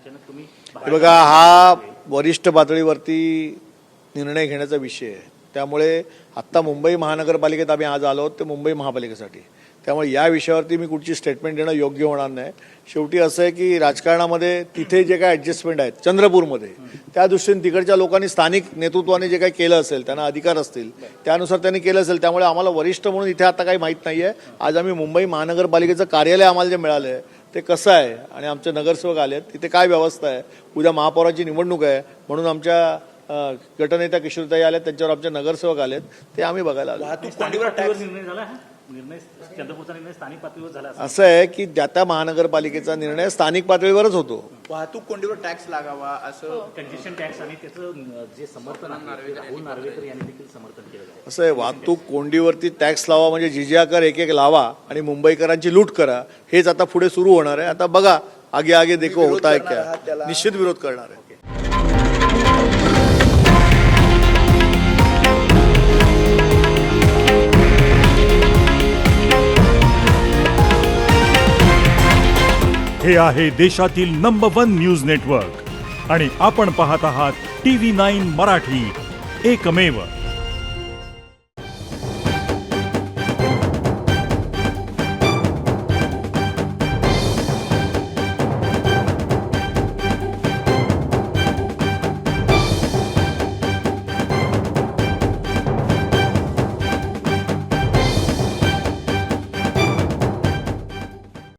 अचानक तुम्ही हे बघा, हा वरिष्ठ पातळीवरती निर्णय घेण्याचा विषय आहे. त्यामुळे आत्ता मुंबई महानगरपालिकेत आम्ही आज आलो आहोत ते मुंबई महापालिकेसाठी. त्यामुळे या विषयावरती मी कुठची स्टेटमेंट देणं योग्य होणार नाही. शेवटी असं आहे की राजकारणामध्ये तिथे जे काय ॲडजस्टमेंट आहेत चंद्रपूरमध्ये, त्या दृष्टीने तिकडच्या लोकांनी स्थानिक नेतृत्वाने जे काही केलं असेल, त्यांना अधिकार असतील त्यानुसार त्यांनी केलं असेल. त्यामुळे आम्हाला वरिष्ठ म्हणून इथे आता काही माहीत नाही आहे. आज आम्ही मुंबई महानगरपालिकेचं कार्यालय आम्हाला जे मिळालं आहे ते कसं आहे आणि आमचे नगरसेवक आले आहेत, तिथे काय व्यवस्था आहे, उद्या महापौराची निवडणूक आहे म्हणून आमच्या गटनेत्या किशोरताई आल्या, त्यांच्यावर आमचे नगरसेवक आलेत, ते आम्ही बघायला आलो. निर्णय झाला हा निर्णय चंद्रपूरचा निर्णय स्थानिक पातळीवर झाला असं आहे की त्या महानगरपालिकेचा निर्णय स्थानिक पातळीवरच होतो. वाहतूक कोंडीवर टॅक्स लागावा असं कंजेशन टॅक्स आणि त्याचं जे समर्थन आहे राहुल नार्वेकर यांनी देखील समर्थन केलं आहे. असं आहे, वाहतूक कोंडीवरती टॅक्स लावा म्हणजे जिजिया कर एक एक लावा आणि मुंबईकरांची लूट करा, हेच आता पुढे सुरू होणार आहे. आता बघा आगे आगे देखो होता है क्या. निश्चित विरोध करणार आहे. हे आहे देशातील नंबर 1 न्यूज नेटवर्क आणि आपण पाहत आहात TV9 मराठी, एकमेव.